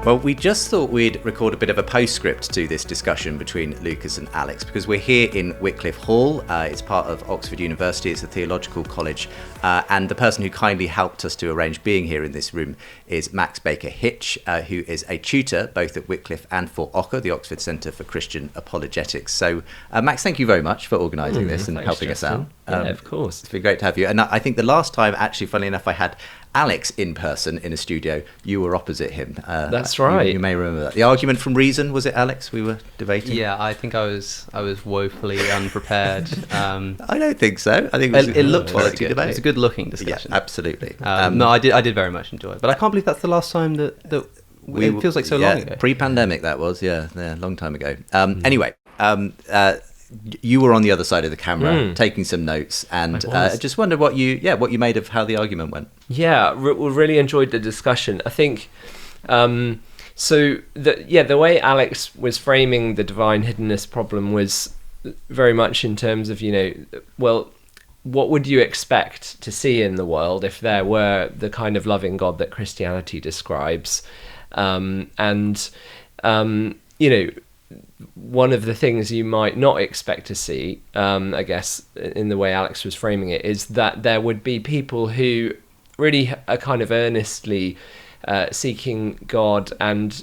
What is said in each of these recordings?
Well, we just thought we'd record a bit of a postscript to this discussion between Lukas and Alex, because we're here in Wycliffe Hall. It's part of Oxford University. It's a theological college. And the person who kindly helped us to arrange being here in this room is Max Baker-Hytch, who is a tutor both at Wycliffe and for OCCA, the Oxford Centre for Christian Apologetics. So, Max, thank you very much for organising this and helping us out. Yeah, of course. It's been great to have you. And I think the last time, actually, funnily enough, I had Alex in person in a studio, you were opposite him. That's right. You may remember that. The argument from reason, was it, Alex, we were debating? Yeah, I think I was woefully unprepared. I don't think so. I think it looked very good. debate. It was a good looking discussion. Yeah, absolutely. No, I did very much enjoy it. But I can't believe that's the last time that it feels like so long ago. Pre-pandemic that was, yeah, long time ago. Anyway, you were on the other side of the camera taking some notes, and I just wondered what you made of how the argument went. Yeah, really enjoyed the discussion. I think the way Alex was framing the divine hiddenness problem was very much in terms of, what would you expect to see in the world if there were the kind of loving God that Christianity describes? One of the things you might not expect to see, I guess, in the way Alex was framing it, is that there would be people who really are kind of earnestly seeking God and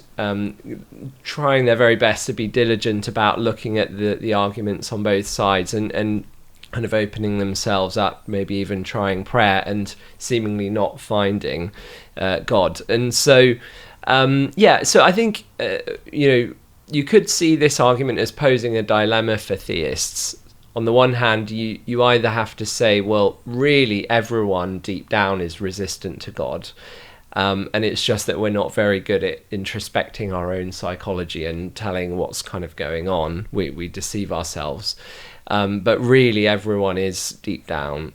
trying their very best to be diligent about looking at the arguments on both sides and kind of opening themselves up, maybe even trying prayer and seemingly not finding God. And so, so I think, you could see this argument as posing a dilemma for theists. On the one hand, you either have to say, well, really everyone deep down is resistant to God. And it's just that we're not very good at introspecting our own psychology and telling what's kind of going on. We deceive ourselves. But really everyone is deep down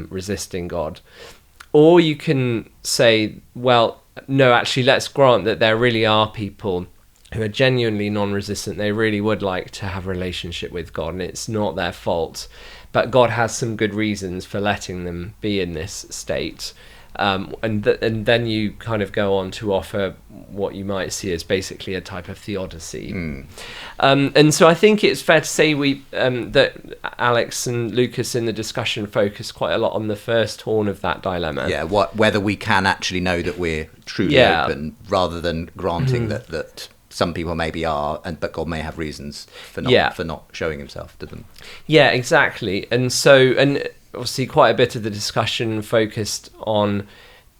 resisting God. Or you can say, well, no, actually, let's grant that there really are people who are genuinely non-resistant. They really would like to have a relationship with God, and it's not their fault. But God has some good reasons for letting them be in this state. And then you kind of go on to offer what you might see as basically a type of theodicy. And so I think it's fair to say that Alex and Lukas in the discussion focus quite a lot on the first horn of that dilemma. Yeah, whether we can actually know that we're truly open, rather than granting that some people maybe are, but God may have reasons for not showing himself to them. Yeah, exactly. And so, and obviously quite a bit of the discussion focused on,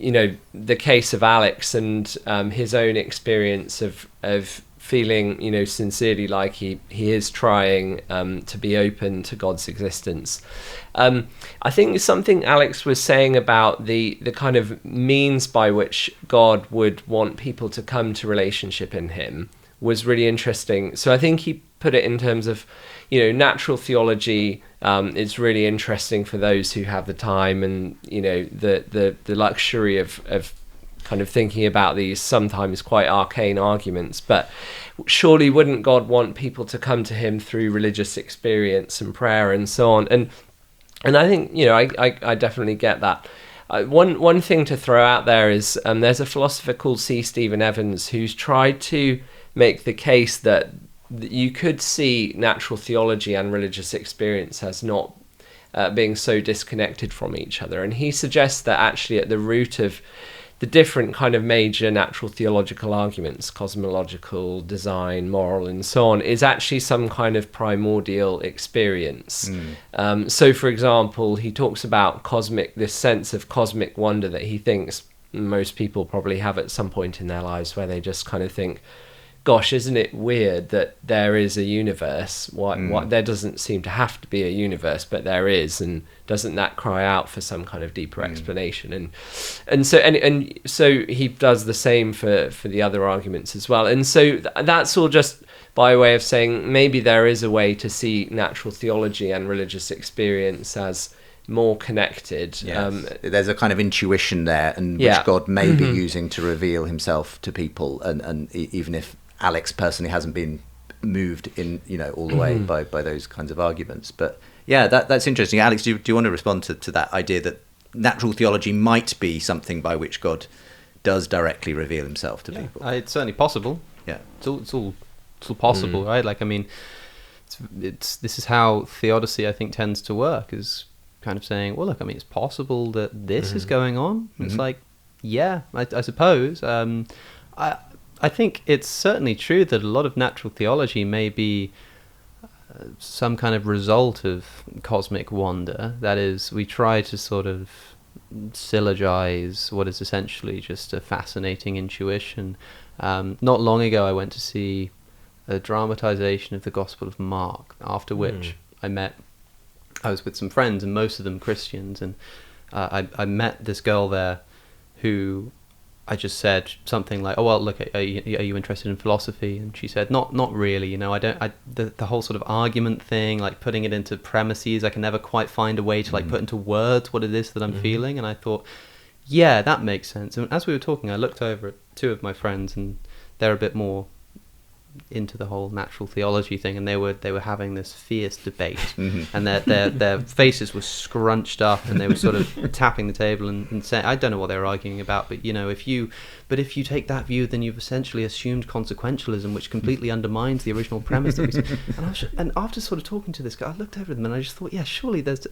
the case of Alex and his own experience of feeling, sincerely like he is trying to be open to God's existence. I think something Alex was saying about the kind of means by which God would want people to come to relationship in him was really interesting. So I think he put it in terms of, natural theology is really interesting for those who have the time and, the luxury of kind of thinking about these sometimes quite arcane arguments. But surely wouldn't God want people to come to him through religious experience and prayer and so on? And I think, I definitely get that. One thing to throw out there is there's a philosopher called C. Stephen Evans who's tried to make the case that you could see natural theology and religious experience as not being so disconnected from each other. And he suggests that actually at the root of the different kind of major natural theological arguments, cosmological, design, moral, and so on, is actually some kind of primordial experience. So, for example, he talks about this sense of cosmic wonder that he thinks most people probably have at some point in their lives, where they just kind of think, gosh, isn't it weird that there is a universe? Why there doesn't seem to have to be a universe, but there is, and doesn't that cry out for some kind of deeper explanation? And so he does the same for the other arguments as well. And so that's all just by way of saying maybe there is a way to see natural theology and religious experience as more connected. Yes. There's a kind of intuition there, and which God may be using to reveal himself to people, and even if Alex personally hasn't been moved in, all the way by those kinds of arguments. But yeah, that's interesting. Alex, do you want to respond to that idea that natural theology might be something by which God does directly reveal himself to people. It's certainly possible. Yeah, It's all possible, right? Like, I mean, this is how theodicy, I think, tends to work, is kind of saying, well, look, I mean, it's possible that this is going on. It's like, yeah, I suppose. I think it's certainly true that a lot of natural theology may be some kind of result of cosmic wonder. That is, we try to sort of syllogize what is essentially just a fascinating intuition. Not long ago, I went to see a dramatization of the Gospel of Mark, after which I was with some friends, and most of them Christians, and I met this girl there who I just said something like, "Oh well, look, are you interested in philosophy?" And she said, "Not really. You know, the whole sort of argument thing, like putting it into premises, I can never quite find a way to like put into words what it is that I'm feeling." And I thought, yeah, that makes sense. And as we were talking, I looked over at two of my friends, and they're a bit more into the whole natural theology thing, and they were having this fierce debate, and their faces were scrunched up, and they were sort of tapping the table and saying, I don't know what they were arguing about, but you know, if you take that view, then you've essentially assumed consequentialism, which completely undermines the original premise that we said. And after sort of talking to this guy, I looked over at them and I just thought, yeah, surely there's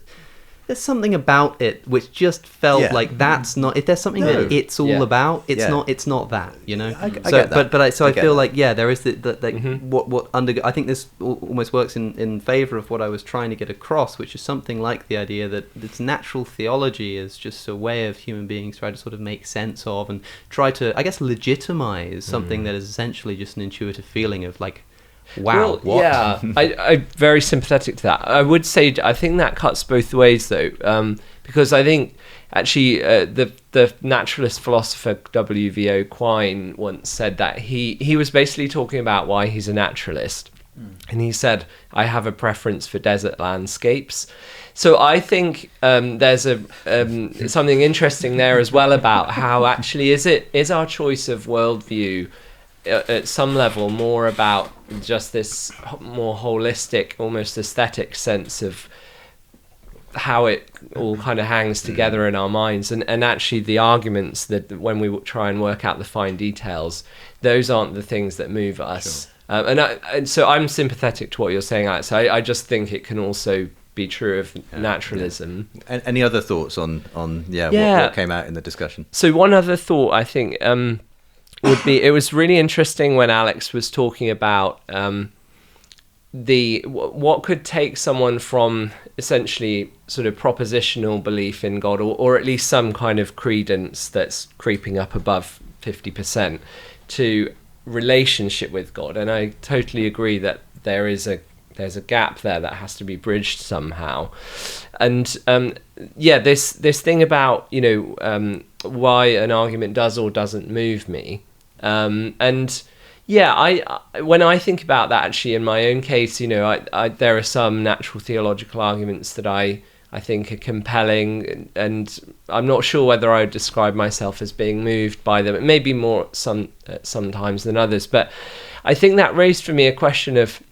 something about it which just felt like that's not, if there's something that it's all about, it's not that, you know. I get that. But I feel like there is I think this almost works in favor of what I was trying to get across, which is something like the idea that this natural theology is just a way of human beings try to sort of make sense of and try to, I guess, legitimize something that is essentially just an intuitive feeling of like, wow. Well, yeah, I'm very sympathetic to that. I would say I think that cuts both ways, though, because I think actually the naturalist philosopher W.V.O. Quine once said that he was basically talking about why he's a naturalist, and he said, I have a preference for desert landscapes. So I think there's something interesting there as well about how actually is our choice of worldview at some level more about just this more holistic, almost aesthetic sense of how it all kind of hangs together in our minds, and actually the arguments that when we try and work out the fine details, those aren't the things that move us. Sure. And so I'm sympathetic to what you're saying, Alex. I just think it can also be true of naturalism. Yeah. Any other thoughts on what came out in the discussion? So one other thought, I think, would be, it was really interesting when Alex was talking about what could take someone from essentially sort of propositional belief in God, or at least some kind of credence that's creeping up above 50%, to relationship with God. And I totally agree that there's a gap there that has to be bridged somehow. And this thing about why an argument does or doesn't move me. When I think about that, actually, in my own case, there are some natural theological arguments that I think are compelling, and I'm not sure whether I would describe myself as being moved by them. It may be more sometimes than others, but I think that raised for me a question of,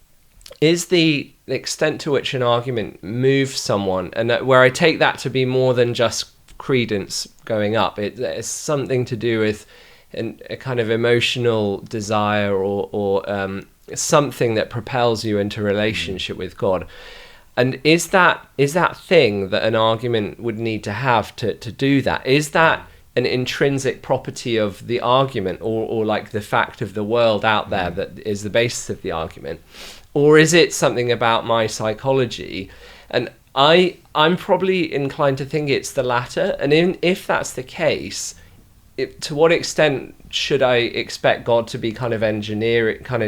is the extent to which an argument moves someone, and where I take that to be more than just credence going up. It's something to do with a kind of emotional desire or something that propels you into relationship with God. And is that thing that an argument would need to have to do that? Is that an intrinsic property of the argument, or like the fact of the world out there that is the basis of the argument? Or is it something about my psychology? And I'm probably inclined to think it's the latter. And if that's the case, to what extent should I expect God to be kind of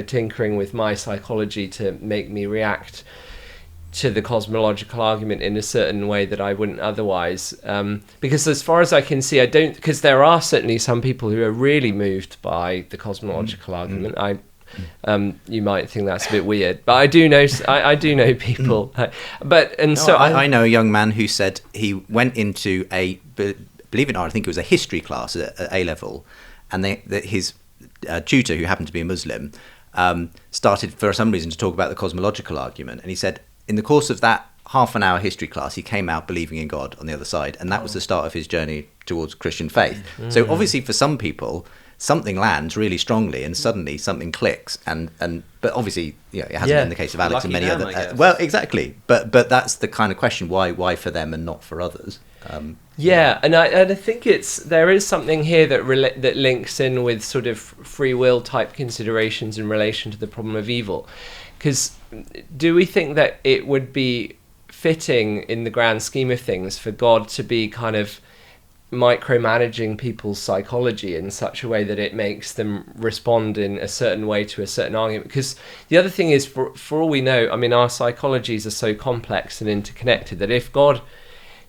tinkering with my psychology to make me react to the cosmological argument in a certain way that I wouldn't otherwise? Because as far as I can see, because there are certainly some people who are really moved by the cosmological argument. You might think that's a bit weird, but I do know people. I know a young man who said he went into believe it or not, I think it was a history class at A-level, and his tutor, who happened to be a Muslim, started for some reason to talk about the cosmological argument, and he said in the course of that half an hour history class, he came out believing in God on the other side, and that was the start of his journey towards Christian faith. So obviously for some people, something lands really strongly and suddenly something clicks, but obviously, you know, it hasn't been the case of Alex and many them, other well, exactly, but that's the kind of question, why for them and not for others. And I think there is something here that links in with sort of free will type considerations in relation to the problem of evil, because do we think that it would be fitting in the grand scheme of things for God to be kind of micromanaging people's psychology in such a way that it makes them respond in a certain way to a certain argument? Because the other thing is, for all we know, I mean, our psychologies are so complex and interconnected that if God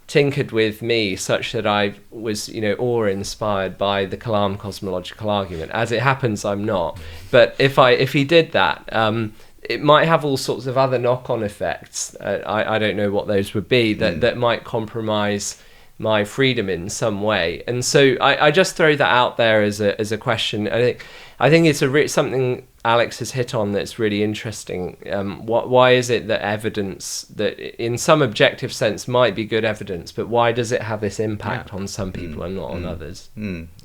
tinkered with me such that I was, you know, awe-inspired by the Kalam cosmological argument, as it happens I'm not, but if he did that, it might have all sorts of other knock-on effects. I don't know what those would be, that might compromise my freedom in some way. And so I just throw that out there as a question. I think it's something Alex has hit on that's really interesting. Why is it that evidence that in some objective sense might be good evidence, but why does it have this impact on some people and not on others?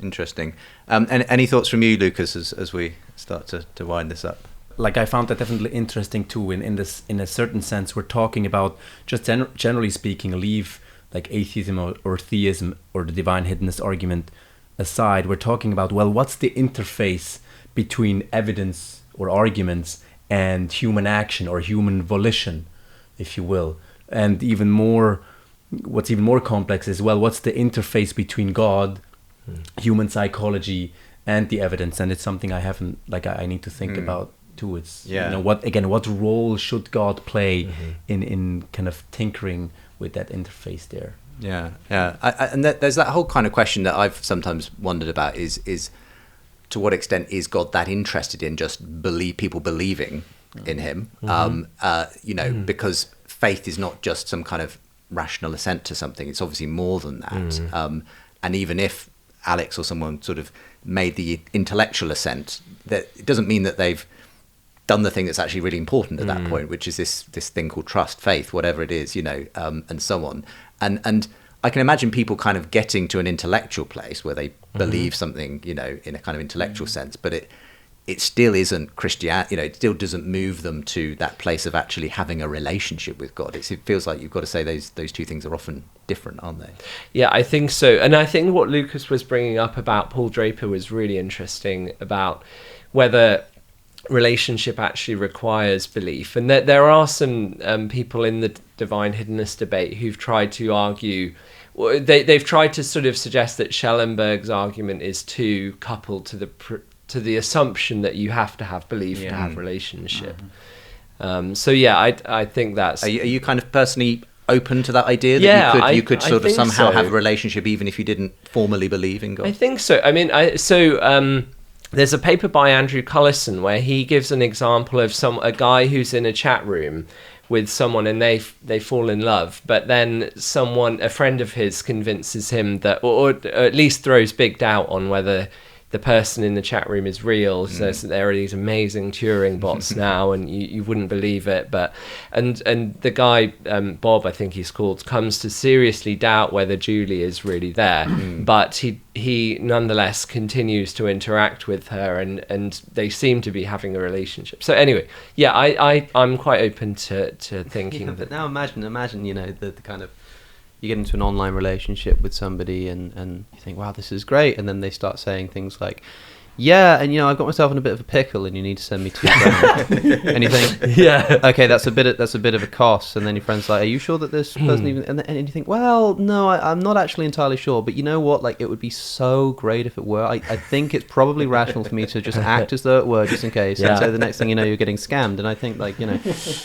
Interesting. And any thoughts from you, Lukas, as we start to wind this up? Like, I found that definitely interesting too. In a certain sense, we're talking about, just generally speaking, leave like atheism or theism or the divine hiddenness argument aside. We're talking about, well, what's the interface between evidence or arguments and human action or human volition, if you will? And what's even more complex is, well, what's the interface between God, human psychology, and the evidence? And it's something I need to think about too. It's, you know, what role should God play in kind of tinkering with that interface there? And there's that whole kind of question that I've sometimes wondered about is to what extent is God that interested in just people believing in him? Because faith is not just some kind of rational assent to something, it's obviously more than that. And even if Alex or someone sort of made the intellectual assent, that it doesn't mean that they've done the thing that's actually really important at that point, which is this thing called trust, faith, whatever it is, you know, and so on. And I can imagine people kind of getting to an intellectual place where they believe something, you know, in a kind of intellectual sense, but it still isn't Christianity, you know, it still doesn't move them to that place of actually having a relationship with God. It feels like you've got to say those two things are often different, aren't they? Yeah, I think so. And I think what Lukas was bringing up about Paul Draper was really interesting, about whether relationship actually requires belief. And there are some people in the divine hiddenness debate who've tried to argue, they've tried to sort of suggest that Schellenberg's argument is too coupled to the assumption that you have to have belief to have relationship. I think that's... Are you kind of personally open to that idea that you could sort of somehow have a relationship even if you didn't formally believe in God? I think so. I mean, there's a paper by Andrew Cullison where he gives an example of a guy who's in a chat room with someone and they fall in love, but then a friend of his convinces him that, or at least throws big doubt on whether the person in the chat room is real. So there are these amazing Turing bots now, and you wouldn't believe it. And the guy, Bob, I think he's called, comes to seriously doubt whether Julie is really there. But he nonetheless continues to interact with her, and they seem to be having a relationship. So anyway, I'm quite open to thinking that. But now imagine, you know, the kind of, you get into an online relationship with somebody and you think, wow, this is great, and then they start saying things like, yeah, and you know, I've got myself in a bit of a pickle and you need to send me $2,000. And you think, yeah, okay, that's a bit of a cost. And then your friend's like, are you sure that this person even, and you think, well, no, I'm not actually entirely sure, but you know what, like, it would be so great if it were. I think it's probably rational for me to just act as though it were, just in case. And so the next thing you know, you're getting scammed. And I think, like, you know,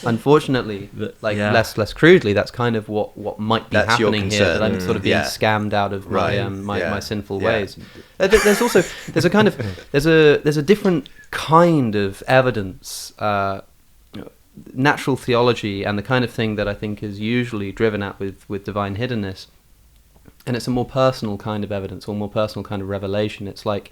unfortunately, like, less crudely, that's kind of what might be happening here, that I'm sort of being scammed out of my sinful ways. There's a different kind of evidence, natural theology, and the kind of thing that I think is usually driven at with divine hiddenness, and it's a more personal kind of evidence or more personal kind of revelation. It's like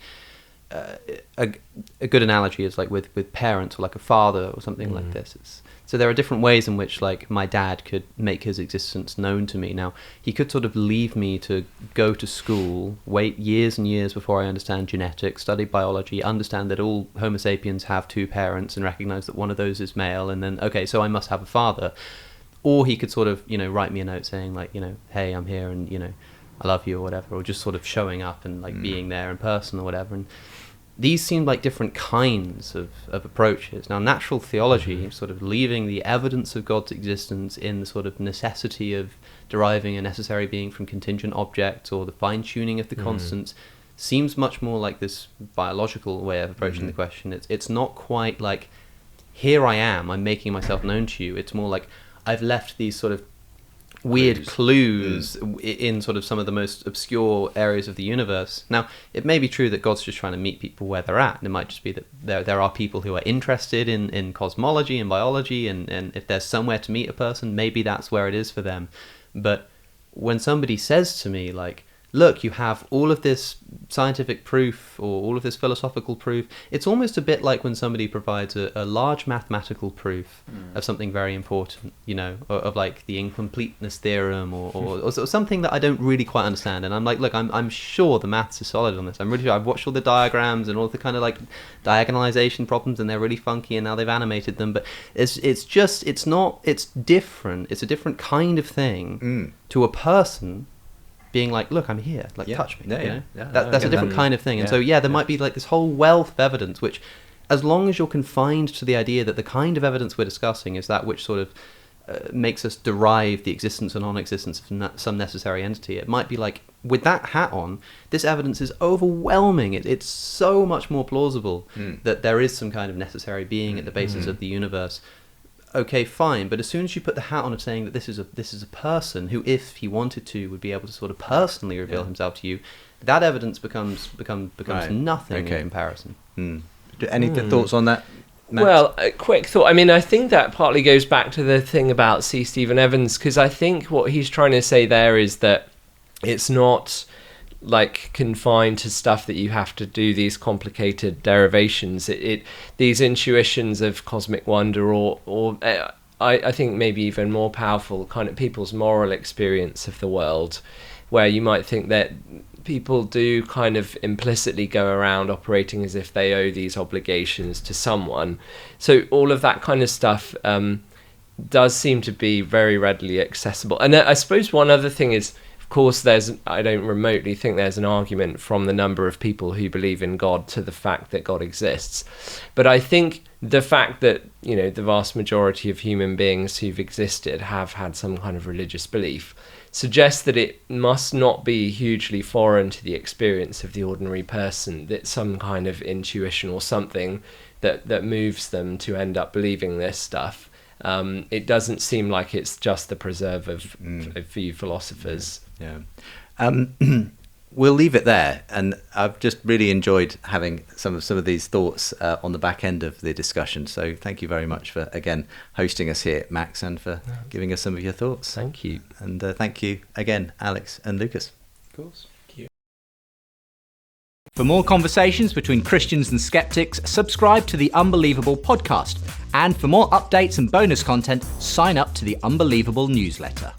a good analogy is like with parents or like a father or something like this. So there are different ways in which like my dad could make his existence known to me. Now, he could sort of leave me to go to school, wait years and years before I understand genetics, study biology, understand that all Homo sapiens have two parents and recognize that one of those is male, and then, okay, so I must have a father. Or he could sort of, write me a note saying like, hey, I'm here and, I love you or whatever, or just sort of showing up and like being there in person or whatever. And these seem like different kinds of approaches. Now, natural theology, sort of leaving the evidence of God's existence in the sort of necessity of deriving a necessary being from contingent objects or the fine-tuning of the constants, seems much more like this biological way of approaching the question. It's not quite like, here I am, I'm making myself known to you. It's more like, I've left these sort of weird clues in sort of some of the most obscure areas of the universe. Now, it may be true that God's just trying to meet people where they're at, and it might just be that there are people who are interested in cosmology and biology, and if there's somewhere to meet a person, maybe that's where it is for them. But when somebody says to me, like, look, you have all of this scientific proof or all of this philosophical proof, it's almost a bit like when somebody provides a large mathematical proof of something very important, of like the incompleteness theorem or something that I don't really quite understand. And I'm like, look, I'm sure the maths is solid on this. I'm really sure. I've watched all the diagrams and all the kind of like diagonalization problems, and they're really funky, and now they've animated them. But it's different. It's a different kind of thing to a person being like, look, I'm here, like, touch me. That's a different kind of thing. And so, there might be like this whole wealth of evidence, which, as long as you're confined to the idea that the kind of evidence we're discussing is that which sort of makes us derive the existence or non-existence of some necessary entity, it might be like, with that hat on, this evidence is overwhelming. It's so much more plausible that there is some kind of necessary being at the basis of the universe. Okay, fine, but as soon as you put the hat on of saying that this is a person who, if he wanted to, would be able to sort of personally reveal himself to you, that evidence becomes nothing in comparison. Any thoughts on that, Max? Well, a quick thought. I mean, I think that partly goes back to the thing about C. Stephen Evans, because I think what he's trying to say there is that it's not like confined to stuff that you have to do these complicated derivations. These intuitions of cosmic wonder, or I think maybe even more powerful, kind of people's moral experience of the world, where you might think that people do kind of implicitly go around operating as if they owe these obligations to someone. So all of that kind of stuff does seem to be very readily accessible. And I suppose one other thing is, of course, I don't remotely think there's an argument from the number of people who believe in God to the fact that God exists. But I think the fact that, the vast majority of human beings who've existed have had some kind of religious belief suggests that it must not be hugely foreign to the experience of the ordinary person, that some kind of intuition or something that moves them to end up believing this stuff. It doesn't seem like it's just the preserve of a few philosophers. We'll leave it there, and I've just really enjoyed having some of these thoughts on the back end of the discussion. So thank you very much for again hosting us here, Max, and for giving us some of your thoughts. Thank you, and thank you again, Alex and Lukas. Of course. Thank you. For more conversations between Christians and skeptics, subscribe to the Unbelievable podcast. And for more updates and bonus content, sign up to the Unbelievable newsletter.